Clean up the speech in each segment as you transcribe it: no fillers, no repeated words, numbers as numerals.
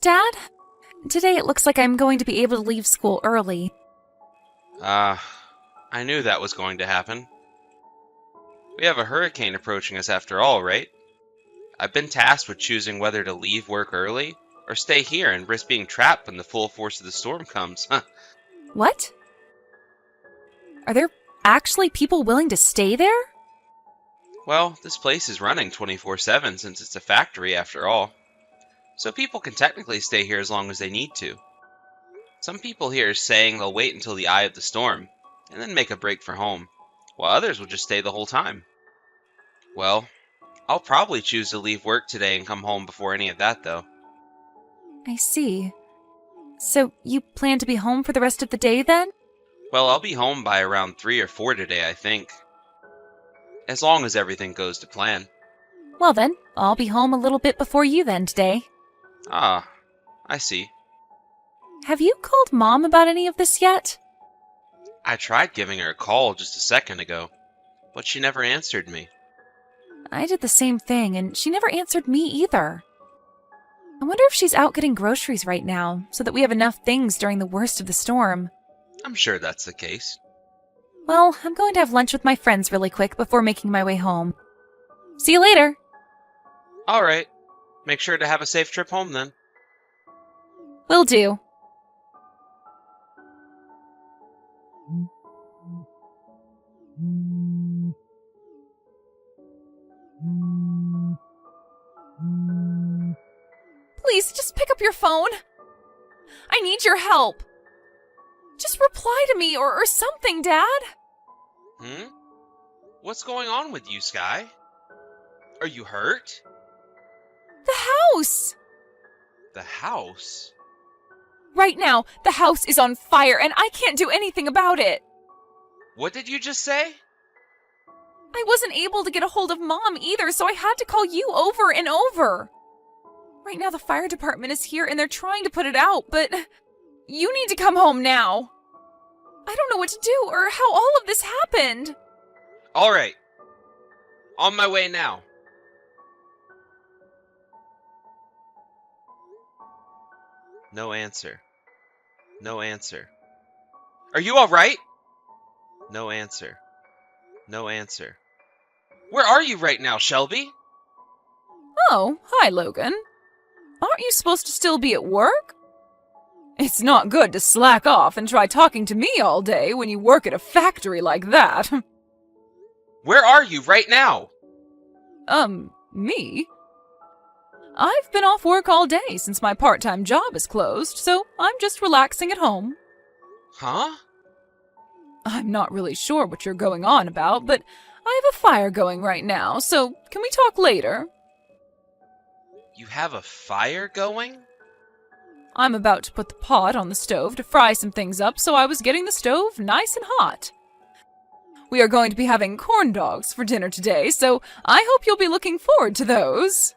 Dad? Today it looks like I'm going to be able to leave school early. I knew that was going to happen. We have a hurricane approaching us after all, right? I've been tasked with choosing whether to leave work early or stay here and risk being trapped when the full force of the storm comes. What? Are there actually people willing to stay there? Well, this place is running 24/7 since it's a factory after all. So people can technically stay here as long as they need to. Some people here are saying they'll wait until the eye of the storm and then make a break for home, while others will just stay the whole time. Well, I'll probably choose to leave work today and come home before any of that, though. I see. So you plan to be home for the rest of the day then? Well, I'll be home by around 3 or 4 today, I think. As long as everything goes to plan. Well then, I'll be home a little bit before you then today. Ah, I see. Have you called Mom about any of this yet? I tried giving her a call just a second ago, but she never answered me. I did the same thing, and she never answered me either. I wonder if she's out getting groceries right now, so that we have enough things during the worst of the storm. I'm sure that's the case. Well, I'm going to have lunch with my friends really quick before making my way home. See you later! Alright, make sure to have a safe trip home then. Will do. Please, just pick up your phone. I need your help. Just reply to me or something, Dad. What's going on with you, Sky? Are you hurt? The house! The house? Right now, the house is on fire and I can't do anything about it. What did you just say? I wasn't able to get a hold of Mom either, so I had to call you over and over. Right now, the fire department is here and they're trying to put it out, but you need to come home now. I don't know what to do or how all of this happened. Alright. On my way now. No answer. No answer. Are you alright? No answer. No answer. Where are you right now, Shelby? Oh, hi, Logan. Aren't you supposed to still be at work? It's not good to slack off and try talking to me all day when you work at a factory like that. Where are you right now? Me? I've been off work all day since my part-time job is closed, so I'm just relaxing at home. Huh? I'm not really sure what you're going on about, but I have a fire going right now, so can we talk later? You have a fire going? I'm about to put the pot on the stove to fry some things up, so I was getting the stove nice and hot. We are going to be having corn dogs for dinner today, so I hope you'll be looking forward to those.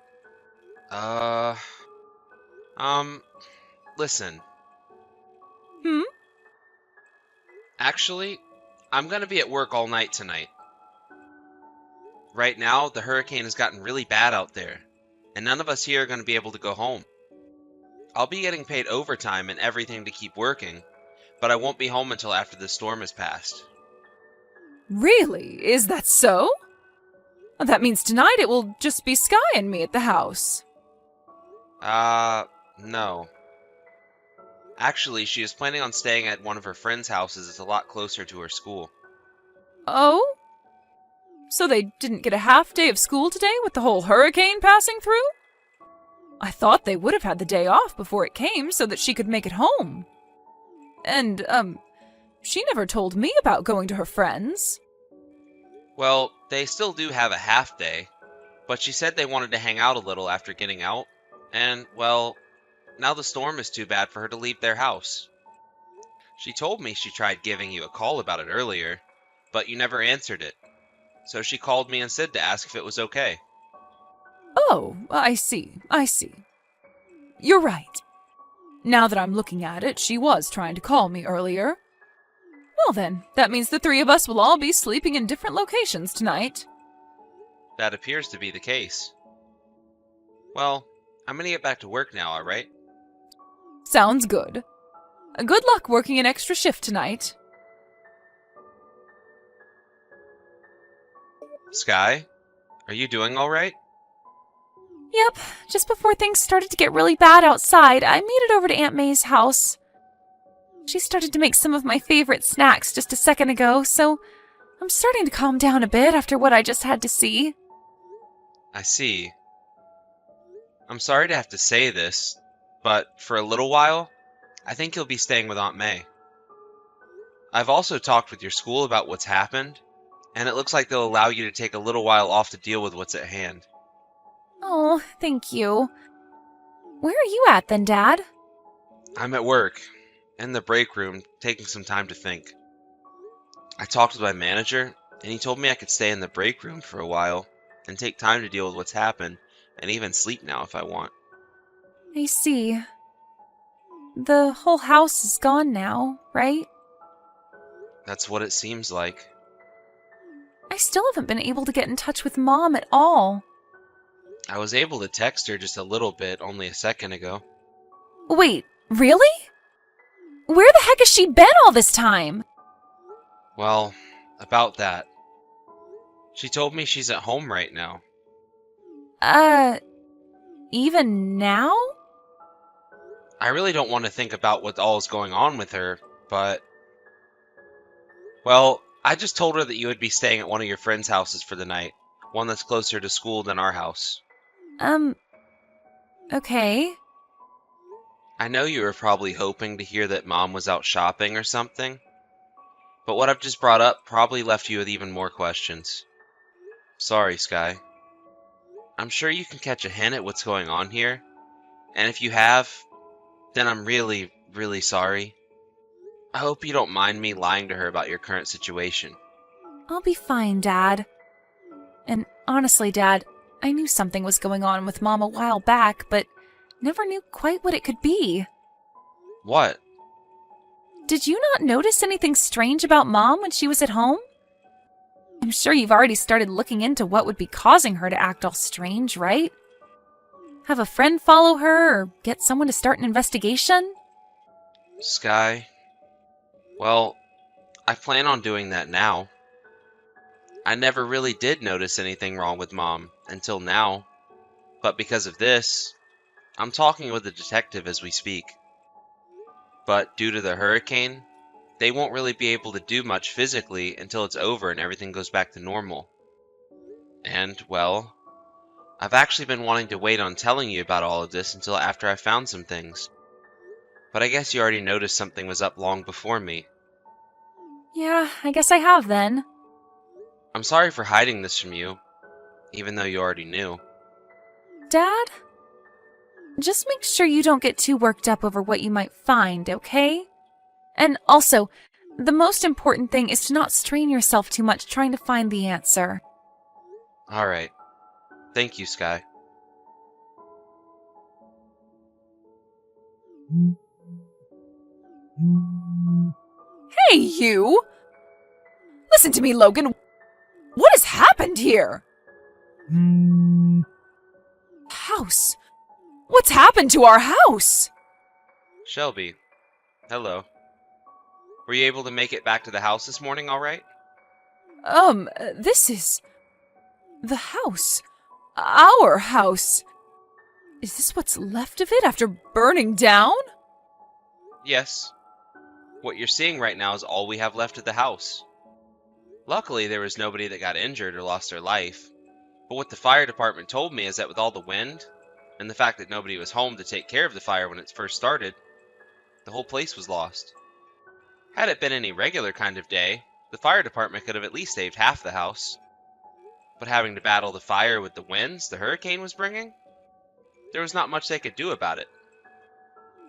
Listen. Hmm? Actually, I'm gonna be at work all night tonight. Right now, the hurricane has gotten really bad out there, and none of us here are gonna be able to go home. I'll be getting paid overtime and everything to keep working, but I won't be home until after the storm has passed. Really? Is that so? That means tonight it will just be Sky and me at the house. No. Actually, she is planning on staying at one of her friends' houses. It's a lot closer to her school. Oh? So they didn't get a half day of school today with the whole hurricane passing through? I thought they would have had the day off before it came so that she could make it home. And, she never told me about going to her friends. Well, they still do have a half day, but she said they wanted to hang out a little after getting out, and, well, now the storm is too bad for her to leave their house. She told me she tried giving you a call about it earlier, but you never answered it, so she called me instead to ask if it was okay. Oh, I see. You're right. Now that I'm looking at it, she was trying to call me earlier. Well then, that means the three of us will all be sleeping in different locations tonight. That appears to be the case. Well, I'm gonna get back to work now, alright? Sounds good. Good luck working an extra shift tonight. Sky, are you doing all right? Yep, just before things started to get really bad outside, I made it over to Aunt May's house. She started to make some of my favorite snacks just a second ago, so I'm starting to calm down a bit after what I just had to see. I see. I'm sorry to have to say this, but for a little while, I think you'll be staying with Aunt May. I've also talked with your school about what's happened, and it looks like they'll allow you to take a little while off to deal with what's at hand. Oh, thank you. Where are you at then, Dad? I'm at work, in the break room, taking some time to think. I talked with my manager, and he told me I could stay in the break room for a while and take time to deal with what's happened, and even sleep now if I want. I see. The whole house is gone now, right? That's what it seems like. I still haven't been able to get in touch with Mom at all. I was able to text her just a little bit only a second ago. Wait, really? Where the heck has she been all this time? Well, about that. She told me she's at home right now. Even now? I really don't want to think about what all is going on with her, but... Well, I just told her that you would be staying at one of your friends' houses for the night. One that's closer to school than our house. Okay. I know you were probably hoping to hear that Mom was out shopping or something, but what I've just brought up probably left you with even more questions. Sorry, Sky. I'm sure you can catch a hint at what's going on here, and if you have, then I'm really, really sorry. I hope you don't mind me lying to her about your current situation. I'll be fine, Dad. And honestly, Dad, I knew something was going on with Mom a while back, but never knew quite what it could be. What? Did you not notice anything strange about Mom when she was at home? I'm sure you've already started looking into what would be causing her to act all strange, right? Have a friend follow her, or get someone to start an investigation? Sky? Well, I plan on doing that now. I never really did notice anything wrong with Mom until now, but because of this, I'm talking with a detective as we speak. But due to the hurricane, they won't really be able to do much physically until it's over and everything goes back to normal. And, well, I've actually been wanting to wait on telling you about all of this until after I found some things. But I guess you already noticed something was up long before me. Yeah, I guess I have then. I'm sorry for hiding this from you, even though you already knew. Dad? Just make sure you don't get too worked up over what you might find, okay? And also, the most important thing is to not strain yourself too much trying to find the answer. Alright. Thank you, Sky. Hey, you! Listen to me, Logan. What has happened here? House? What's happened to our house? Shelby. Hello. Were you able to make it back to the house this morning alright? This is... the house. Our house. Is this what's left of it after burning down? Yes. What you're seeing right now is all we have left of the house. Luckily, there was nobody that got injured or lost their life. But what the fire department told me is that with all the wind, and the fact that nobody was home to take care of the fire when it first started, the whole place was lost. Had it been any regular kind of day, the fire department could have at least saved half the house. But having to battle the fire with the winds the hurricane was bringing, there was not much they could do about it.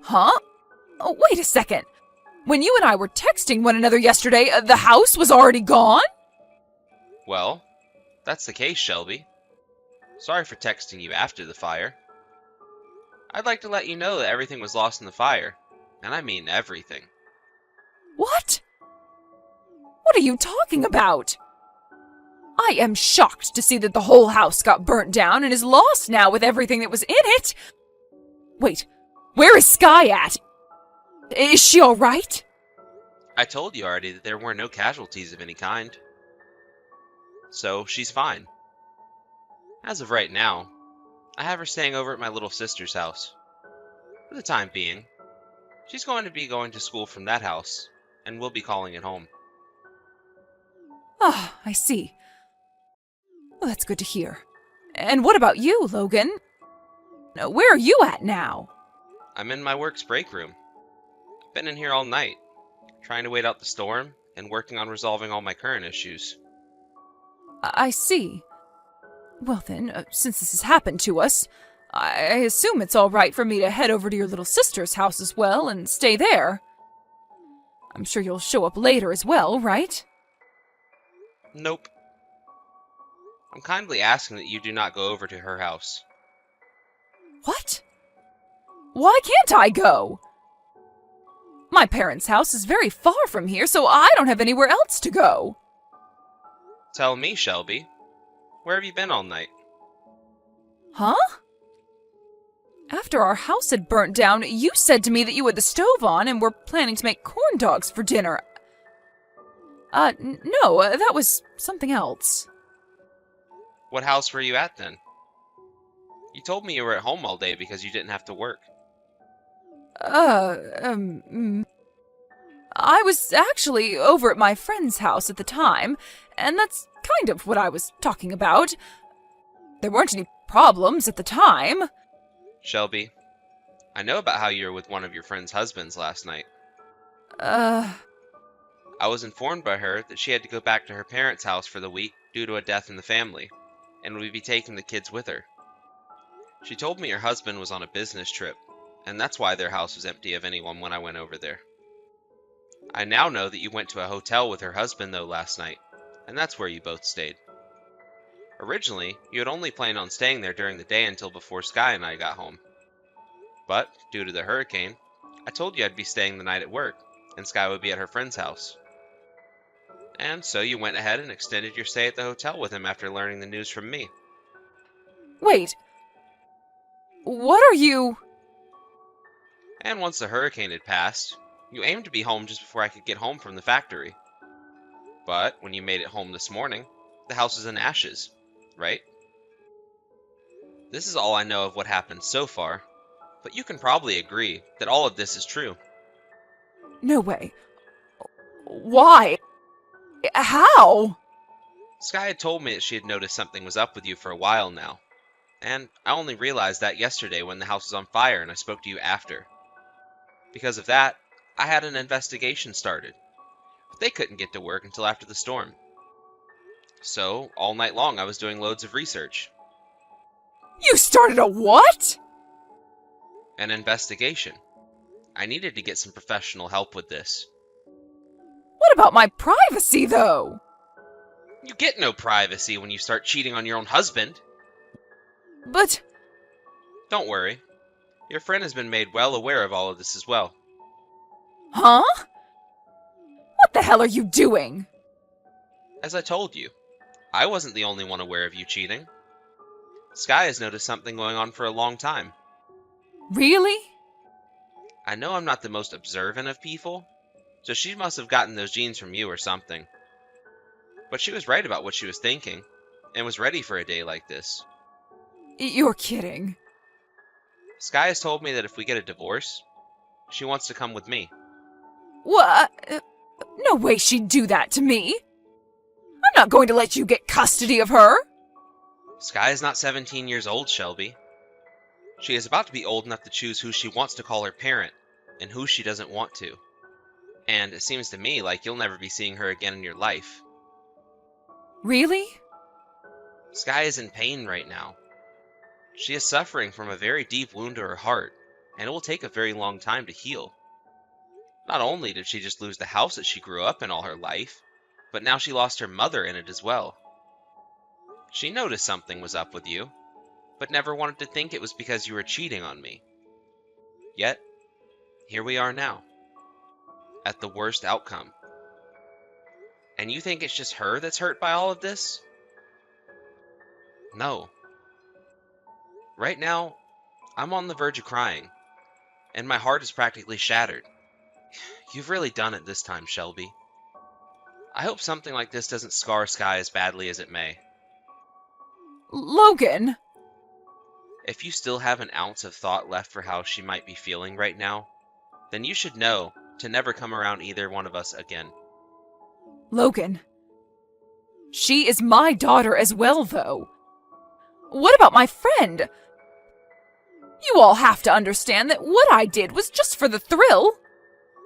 Huh? Oh, wait a second. When you and I were texting one another yesterday, the house was already gone? Well, that's the case, Shelby. Sorry for texting you after the fire. I'd like to let you know that everything was lost in the fire, and I mean everything. What? What are you talking about? I am shocked to see that the whole house got burnt down and is lost now with everything that was in it. Wait, where is Sky at? Is she all right? I told you already that there were no casualties of any kind. So, she's fine. As of right now, I have her staying over at my little sister's house. For the time being. She's going to be going to school from that house, and we'll be calling it home. Ah, I see. Well, that's good to hear. And what about you, Logan? Where are you at now? I'm in my work's break room. I've been in here all night, trying to wait out the storm and working on resolving all my current issues. I see. Well then, since this has happened to us, I assume it's all right for me to head over to your little sister's house as well and stay there. I'm sure you'll show up later as well, right? Nope. I'm kindly asking that you do not go over to her house. What? Why can't I go? My parents' house is very far from here, so I don't have anywhere else to go. Tell me, Shelby. Where have you been all night? Huh? After our house had burnt down, you said to me that you had the stove on and were planning to make corn dogs for dinner. No, that was something else. What house were you at then? You told me you were at home all day because you didn't have to work. I was actually over at my friend's house at the time, and that's kind of what I was talking about. There weren't any problems at the time. Shelby, I know about how you were with one of your friend's husbands last night. I was informed by her that she had to go back to her parents' house for the week due to a death in the family, and would be taking the kids with her. She told me her husband was on a business trip, and that's why their house was empty of anyone when I went over there. I now know that you went to a hotel with her husband though last night, and that's where you both stayed. Originally, you had only planned on staying there during the day until before Sky and I got home. But, due to the hurricane, I told you I'd be staying the night at work, and Sky would be at her friend's house. And so you went ahead and extended your stay at the hotel with him after learning the news from me. Wait. What are you... And once the hurricane had passed, you aimed to be home just before I could get home from the factory. But when you made it home this morning, the house was in ashes, right? This is all I know of what happened so far, but you can probably agree that all of this is true. No way. Why? How? Sky had told me that she had noticed something was up with you for a while now, and I only realized that yesterday when the house was on fire and I spoke to you after. Because of that, I had an investigation started, but they couldn't get to work until after the storm. So, all night long I was doing loads of research. You started a what? An investigation. I needed to get some professional help with this. What about my privacy, though? You get no privacy when you start cheating on your own husband. But... Don't worry. Your friend has been made well aware of all of this as well. Huh? What the hell are you doing? As I told you, I wasn't the only one aware of you cheating. Sky has noticed something going on for a long time. Really? I know I'm not the most observant of people, so she must have gotten those genes from you or something. But she was right about what she was thinking, and was ready for a day like this. You're kidding. Sky has told me that if we get a divorce, she wants to come with me. What? No way she'd do that to me. I'm not going to let you get custody of her. Sky is not 17 years old, Shelby. She is about to be old enough to choose who she wants to call her parent, and who she doesn't want to. And it seems to me like you'll never be seeing her again in your life. Really? Sky is in pain right now. She is suffering from a very deep wound to her heart, and it will take a very long time to heal. Not only did she just lose the house that she grew up in all her life, but now she lost her mother in it as well. She noticed something was up with you, but never wanted to think it was because you were cheating on me. Yet, here we are now, at the worst outcome. And you think it's just her that's hurt by all of this? No. Right now, I'm on the verge of crying, and my heart is practically shattered. You've really done it this time, Shelby. I hope something like this doesn't scar Sky as badly as it may. Logan! If you still have an ounce of thought left for how she might be feeling right now, then you should know to never come around either one of us again. Logan. She is my daughter as well, though. What about my friend? You all have to understand that what I did was just for the thrill.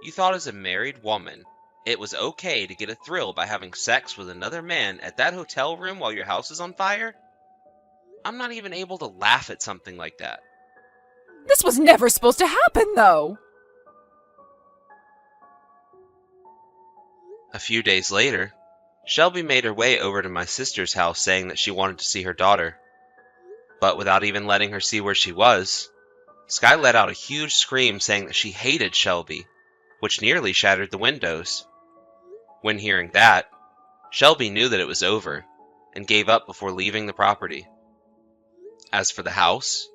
You thought as a married woman, it was okay to get a thrill by having sex with another man at that hotel room while your house is on fire? I'm not even able to laugh at something like that. This was never supposed to happen, though. A few days later, Shelby made her way over to my sister's house saying that she wanted to see her daughter. But without even letting her see where she was, Sky let out a huge scream saying that she hated Shelby, which nearly shattered the windows. When hearing that, Shelby knew that it was over and gave up before leaving the property. As for the house,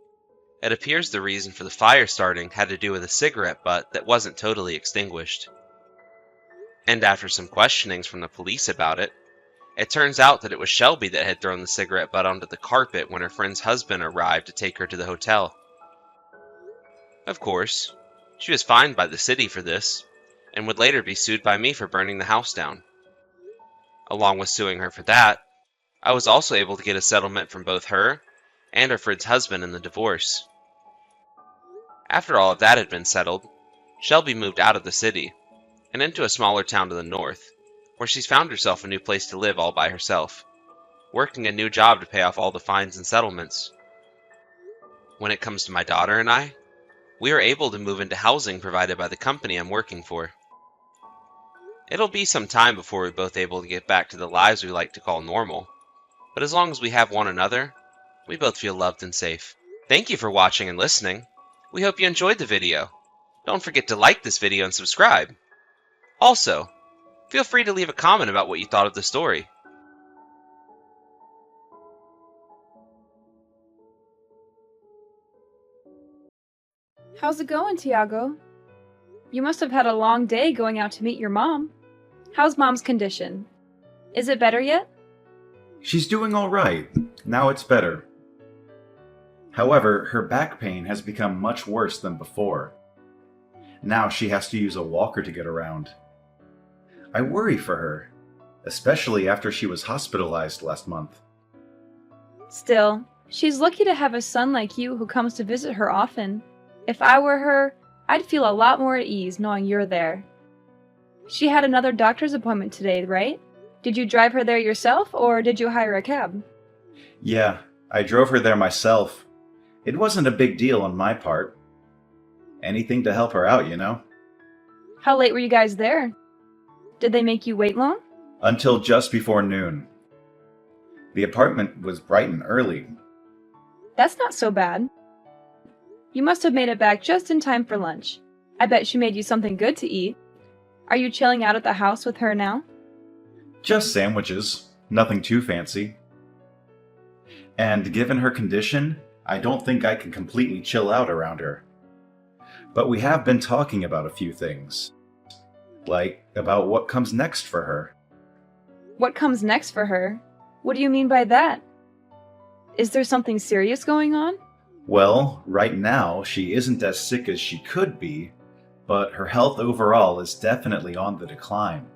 it appears the reason for the fire starting had to do with a cigarette butt that wasn't totally extinguished. And after some questionings from the police about it, it turns out that it was Shelby that had thrown the cigarette butt onto the carpet when her friend's husband arrived to take her to the hotel. Of course, she was fined by the city for this, and would later be sued by me for burning the house down. Along with suing her for that, I was also able to get a settlement from both her and her friend's husband in the divorce. After all of that had been settled, Shelby moved out of the city and into a smaller town to the north, where she's found herself a new place to live all by herself, working a new job to pay off all the fines and settlements. When it comes to my daughter and I, we are able to move into housing provided by the company I'm working for. It'll be some time before we're both able to get back to the lives we like to call normal, but as long as we have one another, we both feel loved and safe. Thank you for watching and listening. We hope you enjoyed the video. Don't forget to like this video and subscribe. Also, feel free to leave a comment about what you thought of the story. How's it going, Tiago? You must have had a long day going out to meet your mom. How's Mom's condition? Is it better yet? She's doing all right. Now it's better. However, her back pain has become much worse than before. Now she has to use a walker to get around. I worry for her, especially after she was hospitalized last month. Still, she's lucky to have a son like you who comes to visit her often. If I were her, I'd feel a lot more at ease knowing you're there. She had another doctor's appointment today, right? Did you drive her there yourself, or did you hire a cab? Yeah, I drove her there myself. It wasn't a big deal on my part. Anything to help her out, you know? How late were you guys there? Did they make you wait long? Until just before noon. The apartment was bright and early. That's not so bad. You must have made it back just in time for lunch. I bet she made you something good to eat. Are you chilling out at the house with her now? Just sandwiches. Nothing too fancy. And given her condition, I don't think I can completely chill out around her. But we have been talking about a few things. Like, about what comes next for her. What comes next for her? What do you mean by that? Is there something serious going on? Well, right now, she isn't as sick as she could be, but her health overall is definitely on the decline.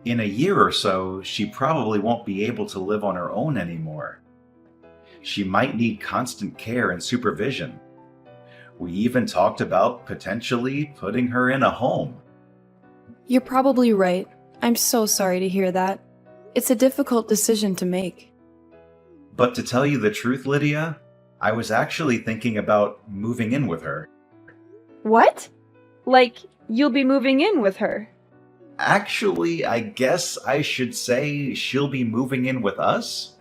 In a year or so, she probably won't be able to live on her own anymore. She might need constant care and supervision. We even talked about potentially putting her in a home. You're probably right. I'm so sorry to hear that. It's a difficult decision to make. But to tell you the truth, Lydia, I was actually thinking about moving in with her. What? Like, you'll be moving in with her? Actually, I guess I should say she'll be moving in with us.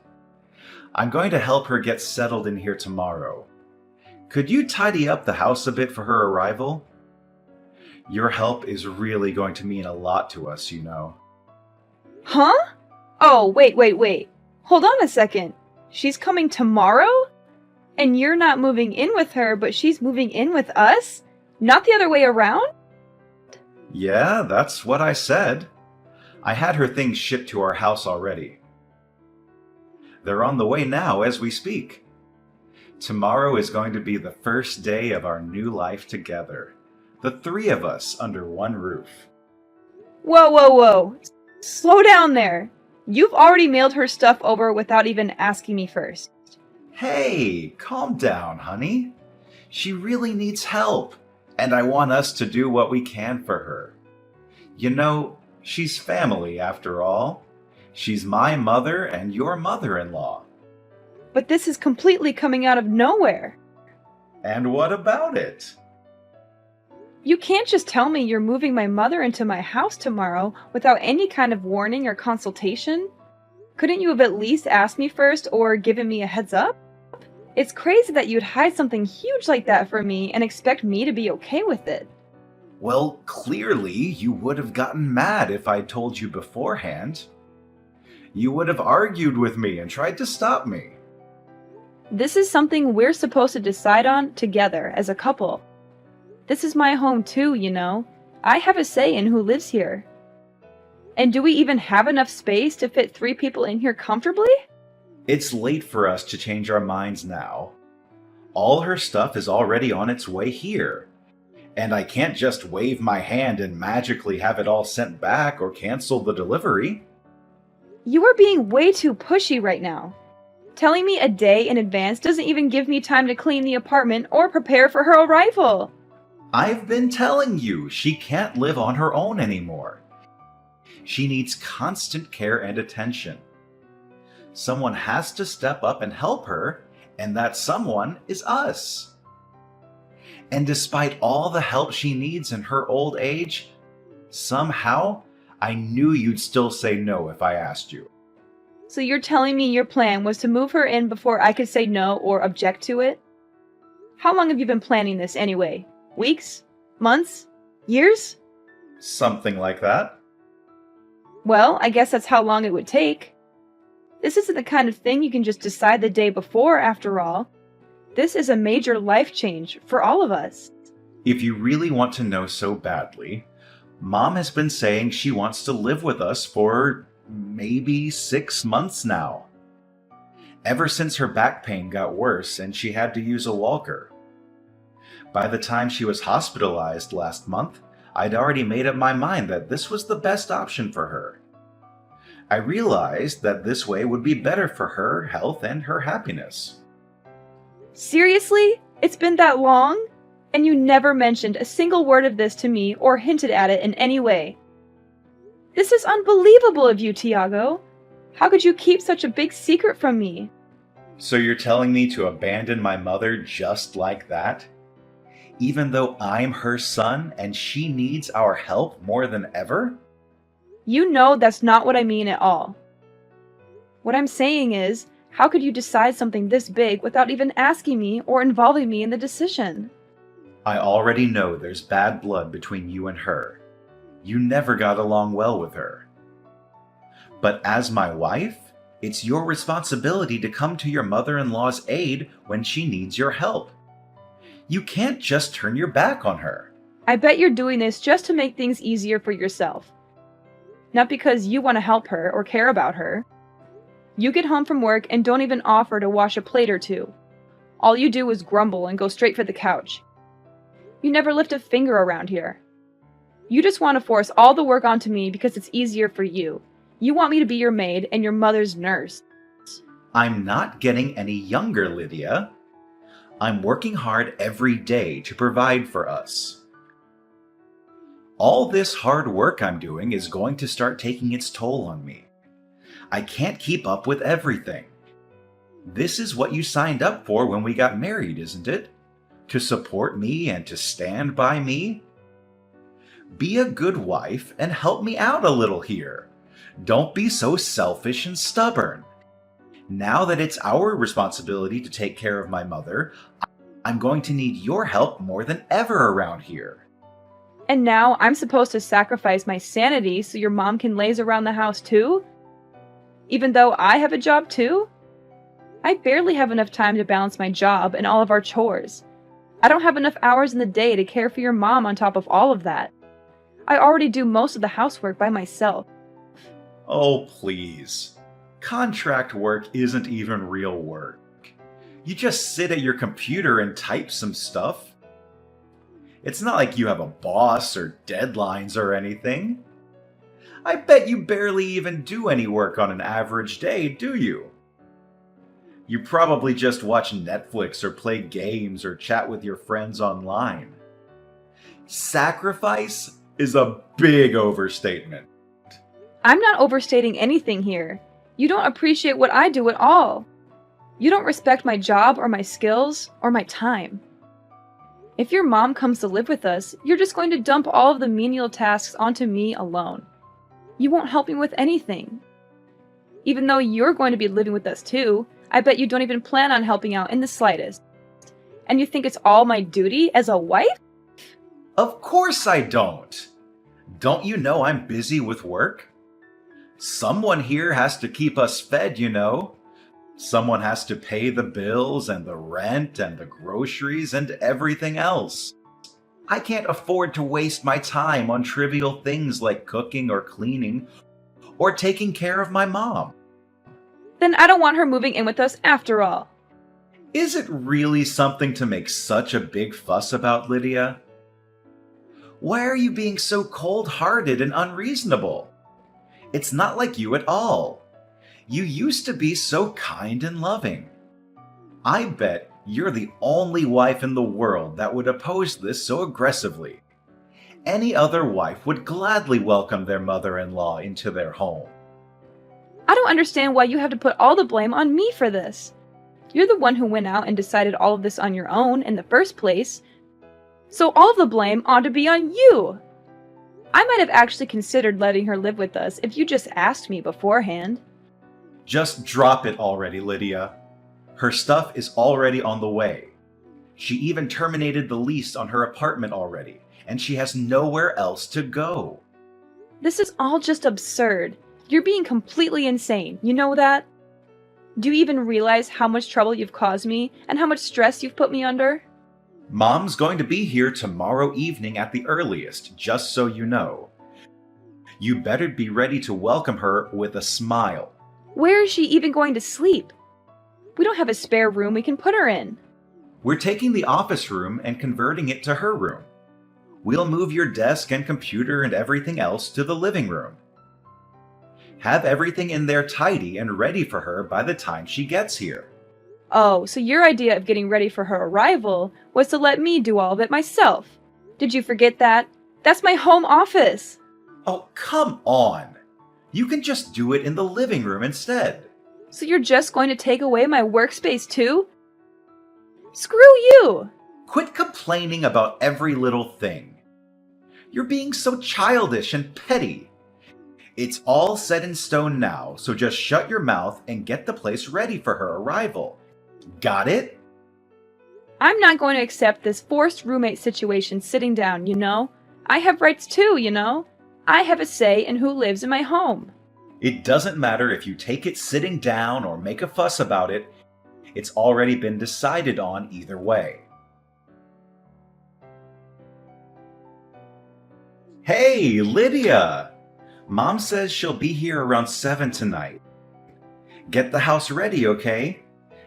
I'm going to help her get settled in here tomorrow. Could you tidy up the house a bit for her arrival? Your help is really going to mean a lot to us, you know. Huh? Oh, wait. Hold on a second. She's coming tomorrow? And you're not moving in with her, but she's moving in with us? Not the other way around? Yeah, that's what I said. I had her things shipped to our house already. They're on the way now as we speak. Tomorrow is going to be the first day of our new life together. The three of us under one roof. Whoa, whoa, whoa. Slow down there. You've already mailed her stuff over without even asking me first. Hey, calm down, honey. She really needs help, and I want us to do what we can for her. You know, she's family after all. She's my mother and your mother-in-law. But this is completely coming out of nowhere. And what about it? You can't just tell me you're moving my mother into my house tomorrow without any kind of warning or consultation. Couldn't you have at least asked me first or given me a heads up? It's crazy that you'd hide something huge like that from me and expect me to be okay with it. Well, clearly you would have gotten mad if I'd told you beforehand. You would have argued with me and tried to stop me. This is something we're supposed to decide on together as a couple. This is my home too, you know. I have a say in who lives here. And do we even have enough space to fit 3 people in here comfortably? It's late for us to change our minds now. All her stuff is already on its way here. And I can't just wave my hand and magically have it all sent back or cancel the delivery. You are being way too pushy right now. Telling me a day in advance doesn't even give me time to clean the apartment or prepare for her arrival. I've been telling you, she can't live on her own anymore. She needs constant care and attention. Someone has to step up and help her, and that someone is us. And despite all the help she needs in her old age, somehow I knew you'd still say no if I asked you. So you're telling me your plan was to move her in before I could say no or object to it? How long have you been planning this anyway? Weeks? Months? Years? Something like that. Well, I guess that's how long it would take. This isn't the kind of thing you can just decide the day before, after all. This is a major life change for all of us. If you really want to know so badly, Mom has been saying she wants to live with us for maybe 6 months now. Ever since her back pain got worse and she had to use a walker. By the time she was hospitalized last month, I'd already made up my mind that this was the best option for her. I realized that this way would be better for her health and her happiness. Seriously? It's been that long? And you never mentioned a single word of this to me or hinted at it in any way. This is unbelievable of you, Tiago. How could you keep such a big secret from me? So you're telling me to abandon my mother just like that? Even though I'm her son and she needs our help more than ever? You know that's not what I mean at all. What I'm saying is, how could you decide something this big without even asking me or involving me in the decision? I already know there's bad blood between you and her. You never got along well with her. But as my wife, it's your responsibility to come to your mother-in-law's aid when she needs your help. You can't just turn your back on her. I bet you're doing this just to make things easier for yourself. Not because you want to help her or care about her. You get home from work and don't even offer to wash a plate or two. All you do is grumble and go straight for the couch. You never lift a finger around here. You just want to force all the work onto me because it's easier for you. You want me to be your maid and your mother's nurse. I'm not getting any younger, Lydia. I'm working hard every day to provide for us. All this hard work I'm doing is going to start taking its toll on me. I can't keep up with everything. This is what you signed up for when we got married, isn't it? To support me and to stand by me? Be a good wife and help me out a little here. Don't be so selfish and stubborn. Now that it's our responsibility to take care of my mother, I'm going to need your help more than ever around here. And now I'm supposed to sacrifice my sanity so your mom can laze around the house too? Even though I have a job too? I barely have enough time to balance my job and all of our chores. I don't have enough hours in the day to care for your mom on top of all of that. I already do most of the housework by myself. Oh, please. Contract work isn't even real work. You just sit at your computer and type some stuff. It's not like you have a boss or deadlines or anything. I bet you barely even do any work on an average day, do you? You probably just watch Netflix or play games or chat with your friends online. Sacrifice is a big overstatement. I'm not overstating anything here. You don't appreciate what I do at all. You don't respect my job or my skills or my time. If your mom comes to live with us, you're just going to dump all of the menial tasks onto me alone. You won't help me with anything. Even though you're going to be living with us too, I bet you don't even plan on helping out in the slightest. And you think it's all my duty as a wife? Of course I don't. Don't you know I'm busy with work? Someone here has to keep us fed, you know. Someone has to pay the bills and the rent and the groceries and everything else. I can't afford to waste my time on trivial things like cooking or cleaning or taking care of my mom. Then I don't want her moving in with us after all. Is it really something to make such a big fuss about, Lydia? Why are you being so cold-hearted and unreasonable? It's not like you at all. You used to be so kind and loving. I bet you're the only wife in the world that would oppose this so aggressively. Any other wife would gladly welcome their mother-in-law into their home. I don't understand why you have to put all the blame on me for this. You're the one who went out and decided all of this on your own in the first place, so all of the blame ought to be on you. I might have actually considered letting her live with us if you just asked me beforehand. Just drop it already, Lydia. Her stuff is already on the way. She even terminated the lease on her apartment already, and she has nowhere else to go. This is all just absurd. You're being completely insane, you know that? Do you even realize how much trouble you've caused me and how much stress you've put me under? Mom's going to be here tomorrow evening at the earliest, just so you know. You better be ready to welcome her with a smile. Where is she even going to sleep? We don't have a spare room we can put her in. We're taking the office room and converting it to her room. We'll move your desk and computer and everything else to the living room. Have everything in there tidy and ready for her by the time she gets here. Oh, so your idea of getting ready for her arrival was to let me do all of it myself. Did you forget that? That's my home office. Oh, come on. You can just do it in the living room instead. So you're just going to take away my workspace too? Screw you! Quit complaining about every little thing. You're being so childish and petty. It's all set in stone now, so just shut your mouth and get the place ready for her arrival. Got it? I'm not going to accept this forced roommate situation sitting down, you know? I have rights too, you know? I have a say in who lives in my home. It doesn't matter if you take it sitting down or make a fuss about it. It's already been decided on either way. Hey, Lydia! Mom says she'll be here around 7 tonight. Get the house ready, okay?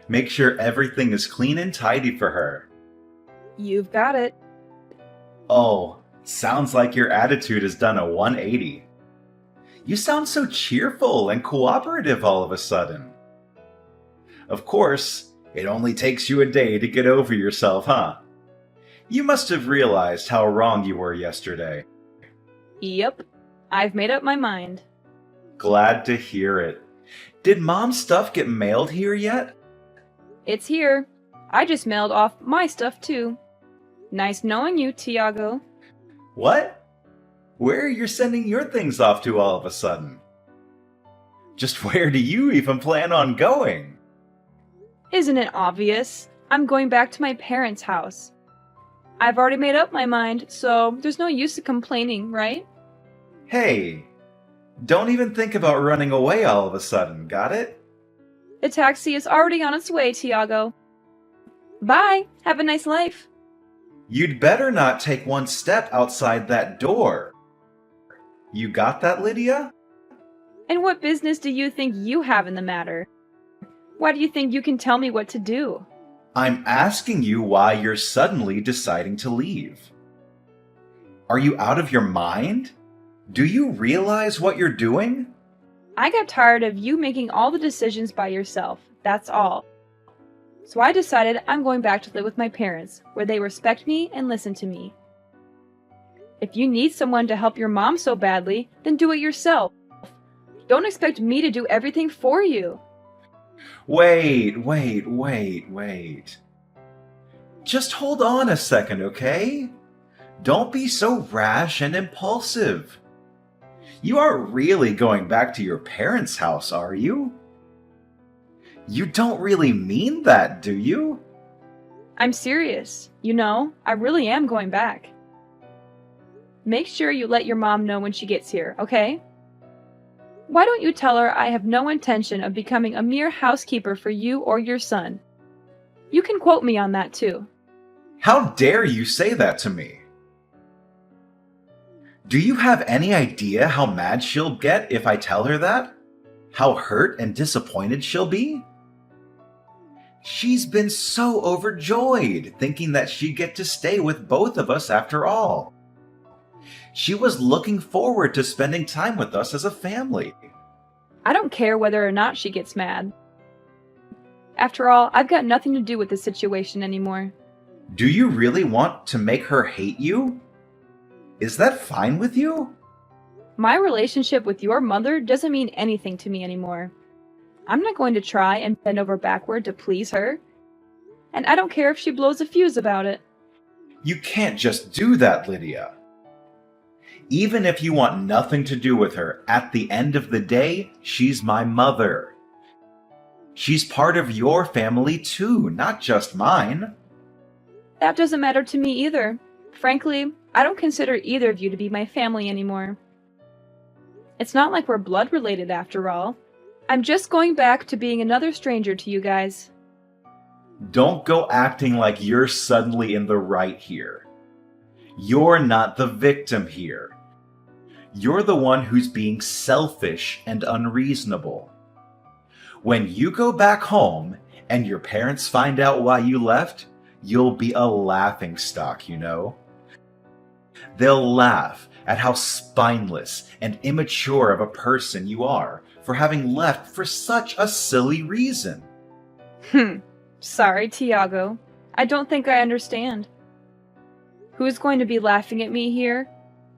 Make sure everything is clean and tidy for her. You've got it. Oh, sounds like your attitude has done a 180. You sound so cheerful and cooperative all of a sudden. Of course, it only takes you a day to get over yourself, huh? You must have realized how wrong you were yesterday. Yep. I've made up my mind. Glad to hear it. Did Mom's stuff get mailed here yet? It's here. I just mailed off my stuff too. Nice knowing you, Tiago. What? Where are you sending your things off to all of a sudden? Just where do you even plan on going? Isn't it obvious? I'm going back to my parents' house. I've already made up my mind, so there's no use in complaining, right? Hey, don't even think about running away all of a sudden, got it? The taxi is already on its way, Tiago. Bye. Have a nice life. You'd better not take one step outside that door. You got that, Lydia? And what business do you think you have in the matter? Why do you think you can tell me what to do? I'm asking you why you're suddenly deciding to leave. Are you out of your mind? Do you realize what you're doing? I got tired of you making all the decisions by yourself, that's all. So I decided I'm going back to live with my parents, where they respect me and listen to me. If you need someone to help your mom so badly, then do it yourself. Don't expect me to do everything for you. Wait. Just hold on a second, okay? Don't be so rash and impulsive. You aren't really going back to your parents' house, are you? You don't really mean that, do you? I'm serious. You know, I really am going back. Make sure you let your mom know when she gets here, okay? Why don't you tell her I have no intention of becoming a mere housekeeper for you or your son? You can quote me on that too. How dare you say that to me? Do you have any idea how mad she'll get if I tell her that? How hurt and disappointed she'll be? She's been so overjoyed, thinking that she'd get to stay with both of us after all. She was looking forward to spending time with us as a family. I don't care whether or not she gets mad. After all, I've got nothing to do with the situation anymore. Do you really want to make her hate you? Is that fine with you? My relationship with your mother doesn't mean anything to me anymore. I'm not going to try and bend over backward to please her. And I don't care if she blows a fuse about it. You can't just do that, Lydia. Even if you want nothing to do with her, at the end of the day, she's my mother. She's part of your family too, not just mine. That doesn't matter to me either. Frankly, I don't consider either of you to be my family anymore. It's not like we're blood related after all. I'm just going back to being another stranger to you guys. Don't go acting like you're suddenly in the right here. You're not the victim here. You're the one who's being selfish and unreasonable. When you go back home and your parents find out why you left, you'll be a laughingstock, you know? They'll laugh at how spineless and immature of a person you are for having left for such a silly reason. Sorry, Tiago. I don't think I understand. Who's going to be laughing at me here?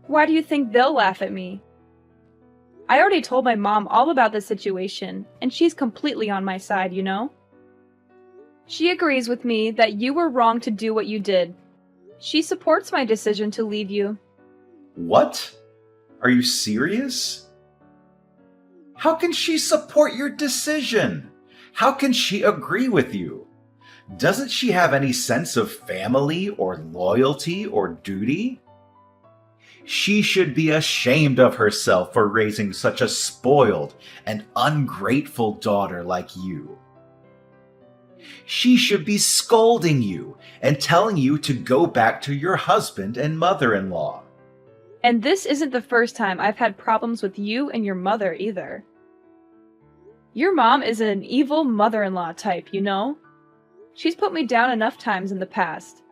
Why do you think they'll laugh at me? I already told my mom all about the situation, and she's completely on my side, you know? She agrees with me that you were wrong to do what you did. She supports my decision to leave you. What? Are you serious? How can she support your decision? How can she agree with you? Doesn't she have any sense of family or loyalty or duty? She should be ashamed of herself for raising such a spoiled and ungrateful daughter like you. She should be scolding you and telling you to go back to your husband and mother-in-law. And this isn't the first time I've had problems with you and your mother either. Your mom is an evil mother-in-law type, you know? She's put me down enough times in the past.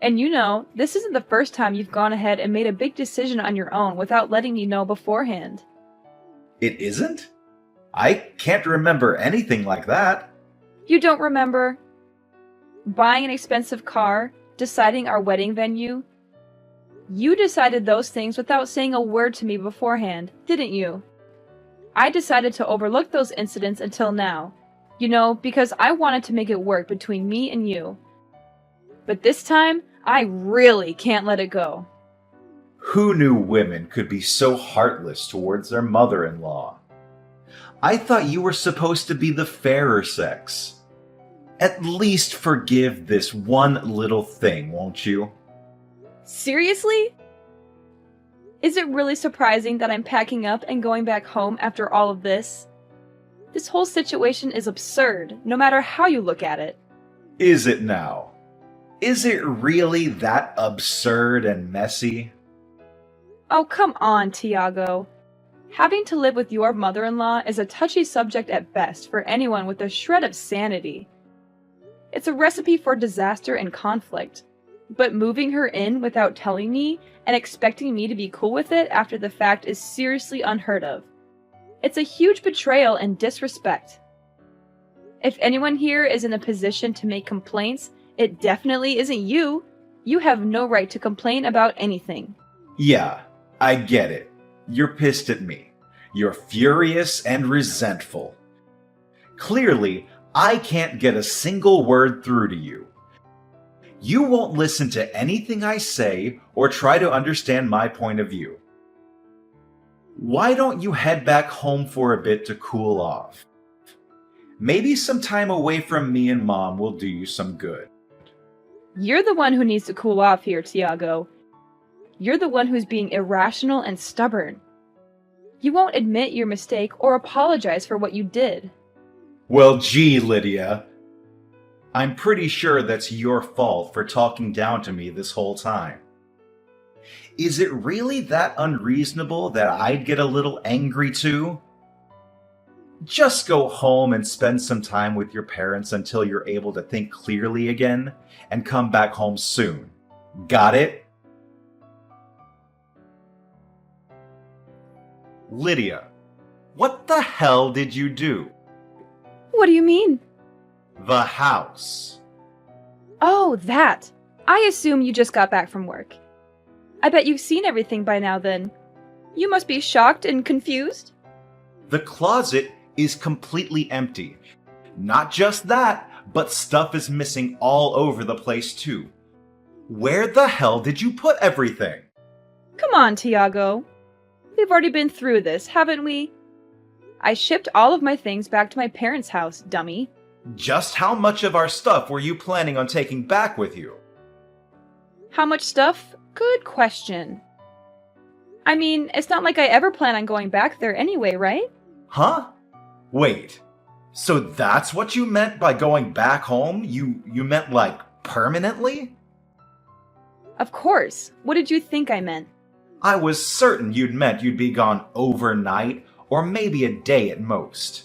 And you know, this isn't the first time you've gone ahead and made a big decision on your own without letting me know beforehand. It isn't? I can't remember anything like that. You don't remember? Buying an expensive car, deciding our wedding venue? You decided those things without saying a word to me beforehand, didn't you? I decided to overlook those incidents until now, you know, because I wanted to make it work between me and you. But this time, I really can't let it go. Who knew women could be so heartless towards their mother-in-law? I thought you were supposed to be the fairer sex. At least forgive this one little thing, won't you? Seriously? Is it really surprising that I'm packing up and going back home after all of this? This whole situation is absurd, no matter how you look at it. Is it now? Is it really that absurd and messy? Oh, come on, Tiago. Having to live with your mother-in-law is a touchy subject at best for anyone with a shred of sanity. It's a recipe for disaster and conflict. But moving her in without telling me and expecting me to be cool with it after the fact is seriously unheard of. It's a huge betrayal and disrespect. If anyone here is in a position to make complaints, it definitely isn't you. You have no right to complain about anything. Yeah, I get it. You're pissed at me. You're furious and resentful. Clearly, I can't get a single word through to you. You won't listen to anything I say or try to understand my point of view. Why don't you head back home for a bit to cool off? Maybe some time away from me and Mom will do you some good. You're the one who needs to cool off here, Tiago. You're the one who's being irrational and stubborn. You won't admit your mistake or apologize for what you did. Well, gee, Lydia. I'm pretty sure that's your fault for talking down to me this whole time. Is it really that unreasonable that I'd get a little angry too? Just go home and spend some time with your parents until you're able to think clearly again, and come back home soon. Got it? Lydia, what the hell did you do? What do you mean? The house. Oh, that. I assume you just got back from work. I bet you've seen everything by now then. You must be shocked and confused. The closet is completely empty. Not just that, but stuff is missing all over the place too. Where the hell did you put everything? Come on, Tiago. We've already been through this, haven't we? I shipped all of my things back to my parents' house, dummy. Just how much of our stuff were you planning on taking back with you? How much stuff? Good question. I mean, it's not like I ever plan on going back there anyway, right? Huh? Wait. So that's what you meant by going back home? You meant like permanently? Of course. What did you think I meant? I was certain you'd meant you'd be gone overnight or maybe a day at most.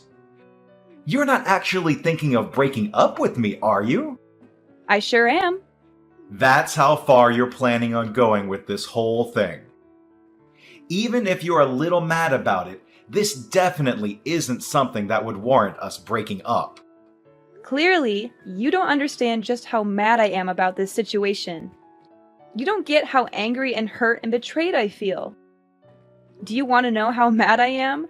You're not actually thinking of breaking up with me, are you? I sure am. That's how far you're planning on going with this whole thing. Even if you're a little mad about it, this definitely isn't something that would warrant us breaking up. Clearly, you don't understand just how mad I am about this situation. You don't get how angry and hurt and betrayed I feel. Do you want to know how mad I am?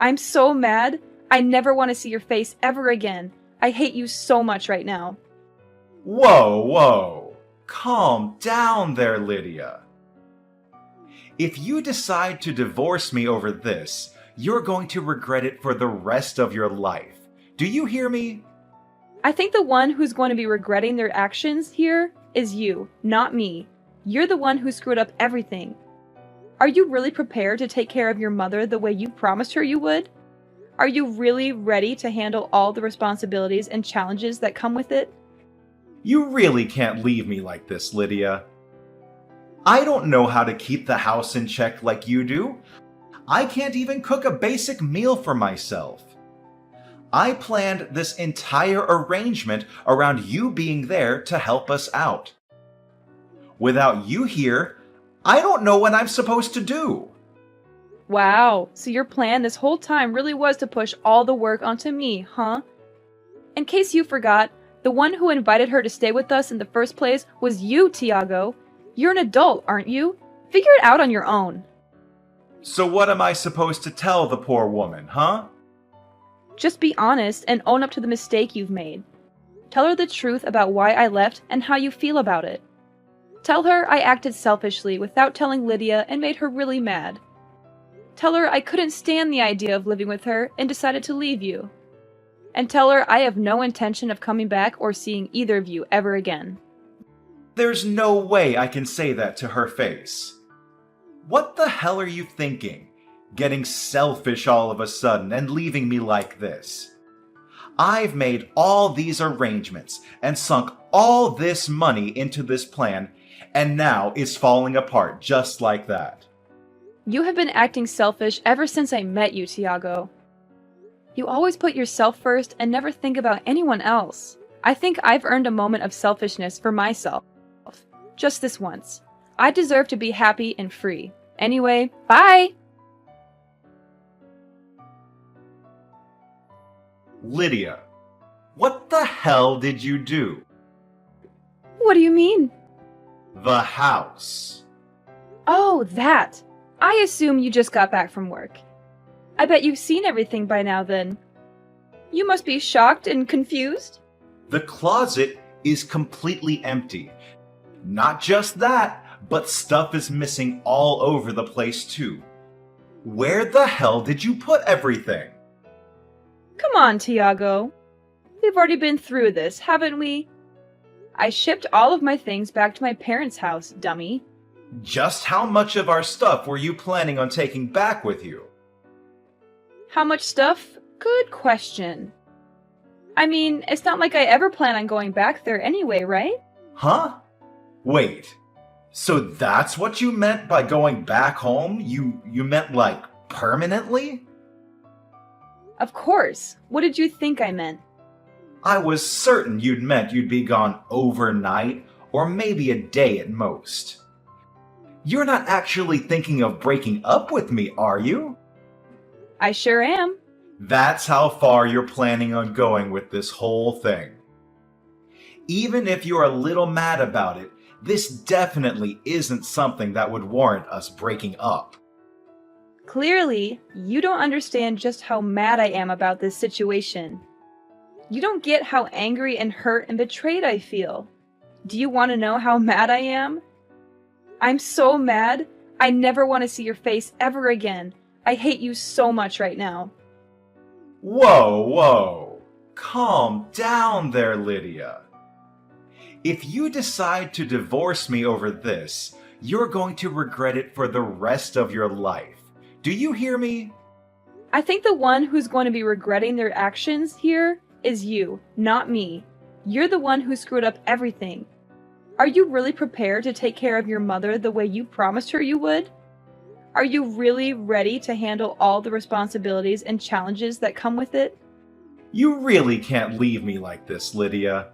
I'm so mad. I never want to see your face ever again. I hate you so much right now. Whoa. Calm down there, Lydia. If you decide to divorce me over this, you're going to regret it for the rest of your life. Do you hear me? I think the one who's going to be regretting their actions here is you, not me. You're the one who screwed up everything. Are you really prepared to take care of your mother the way you promised her you would? Are you really ready to handle all the responsibilities and challenges that come with it? You really can't leave me like this, Lydia. I don't know how to keep the house in check like you do. I can't even cook a basic meal for myself. I planned this entire arrangement around you being there to help us out. Without you here, I don't know what I'm supposed to do. Wow, so your plan this whole time really was to push all the work onto me, huh? In case you forgot, the one who invited her to stay with us in the first place was you, Tiago. You're an adult, aren't you? Figure it out on your own. So what am I supposed to tell the poor woman, huh? Just be honest and own up to the mistake you've made. Tell her the truth about why I left and how you feel about it. Tell her I acted selfishly without telling Lydia and made her really mad. Tell her I couldn't stand the idea of living with her and decided to leave you. And tell her I have no intention of coming back or seeing either of you ever again. There's no way I can say that to her face. What the hell are you thinking? Getting selfish all of a sudden and leaving me like this? I've made all these arrangements and sunk all this money into this plan, and now it's falling apart just like that. You have been acting selfish ever since I met you, Tiago. You always put yourself first and never think about anyone else. I think I've earned a moment of selfishness for myself. Just this once. I deserve to be happy and free. Anyway, bye! Lydia, what the hell did you do? What do you mean? The house. Oh, that! I assume you just got back from work. I bet you've seen everything by now then. You must be shocked and confused? The closet is completely empty. Not just that, but stuff is missing all over the place too. Where the hell did you put everything? Come on, Tiago. We've already been through this, haven't we? I shipped all of my things back to my parents' house, dummy. Just how much of our stuff were you planning on taking back with you? How much stuff? Good question. I mean, it's not like I ever plan on going back there anyway, right? Huh? Wait. So that's what you meant by going back home? You meant like permanently? Of course. What did you think I meant? I was certain you'd meant you'd be gone overnight or maybe a day at most. You're not actually thinking of breaking up with me, are you? I sure am. That's how far you're planning on going with this whole thing. Even if you're a little mad about it, this definitely isn't something that would warrant us breaking up. Clearly, you don't understand just how mad I am about this situation. You don't get how angry and hurt and betrayed I feel. Do you want to know how mad I am? I'm so mad, I never want to see your face ever again. I hate you so much right now. Whoa. Calm down there, Lydia. If you decide to divorce me over this, you're going to regret it for the rest of your life. Do you hear me? I think the one who's going to be regretting their actions here is you, not me. You're the one who screwed up everything. Are you really prepared to take care of your mother the way you promised her you would? Are you really ready to handle all the responsibilities and challenges that come with it? You really can't leave me like this, Lydia.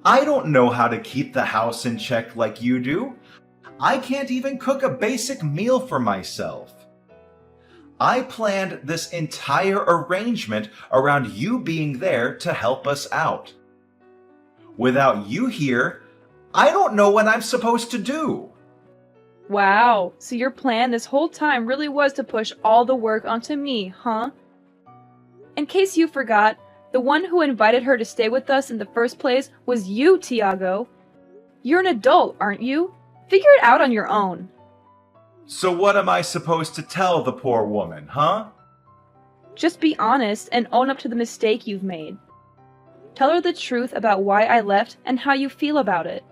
I don't know how to keep the house in check like you do. I can't even cook a basic meal for myself. I planned this entire arrangement around you being there to help us out. Without you here, I don't know what I'm supposed to do. Wow, so your plan this whole time really was to push all the work onto me, huh? In case you forgot, the one who invited her to stay with us in the first place was you, Tiago. You're an adult, aren't you? Figure it out on your own. So what am I supposed to tell the poor woman, huh? Just be honest and own up to the mistake you've made. Tell her the truth about why I left and how you feel about it.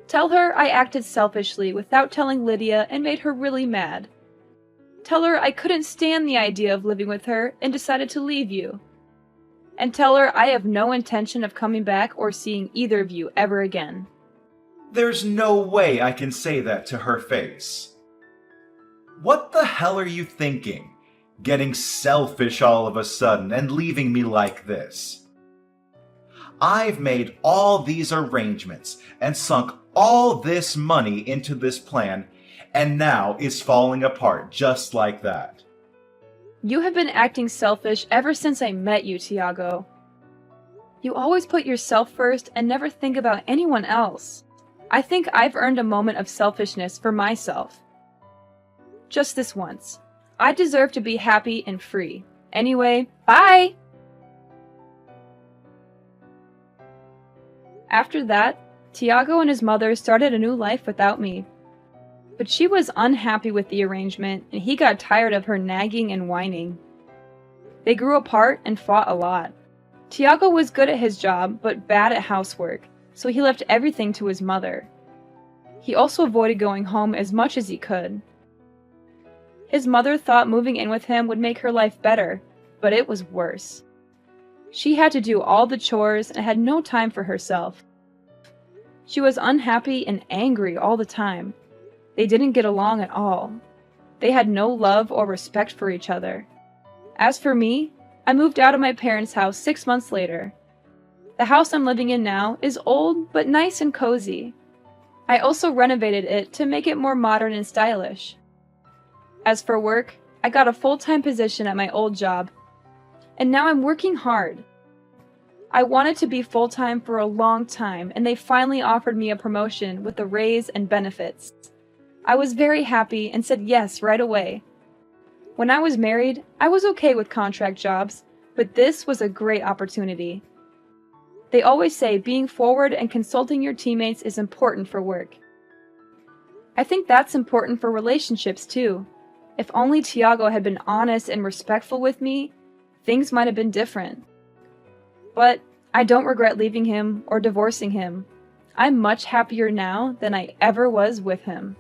Tell her I acted selfishly without telling Lydia and made her really mad. Tell her I couldn't stand the idea of living with her and decided to leave you. And tell her I have no intention of coming back or seeing either of you ever again. There's no way I can say that to her face. What the hell are you thinking? Getting selfish all of a sudden and leaving me like this? I've made all these arrangements and sunk all this money into this plan, and now it's falling apart just like that. You have been acting selfish ever since I met you, Tiago. You always put yourself first and never think about anyone else. I think I've earned a moment of selfishness for myself. Just this once. I deserve to be happy and free. Anyway, bye! After that, Tiago and his mother started a new life without me. But she was unhappy with the arrangement, and he got tired of her nagging and whining. They grew apart and fought a lot. Tiago was good at his job, but bad at housework, so he left everything to his mother. He also avoided going home as much as he could. His mother thought moving in with him would make her life better, but it was worse. She had to do all the chores and had no time for herself. She was unhappy and angry all the time. They didn't get along at all. They had no love or respect for each other. As for me, I moved out of my parents' house 6 months later. The house I'm living in now is old but nice and cozy. I also renovated it to make it more modern and stylish. As for work, I got a full-time position at my old job, and now I'm working hard. I wanted to be full-time for a long time, and they finally offered me a promotion with a raise and benefits. I was very happy and said yes right away. When I was married, I was okay with contract jobs, but this was a great opportunity. They always say being forward and consulting your teammates is important for work. I think that's important for relationships too. If only Tiago had been honest and respectful with me, things might have been different. But I don't regret leaving him or divorcing him. I'm much happier now than I ever was with him.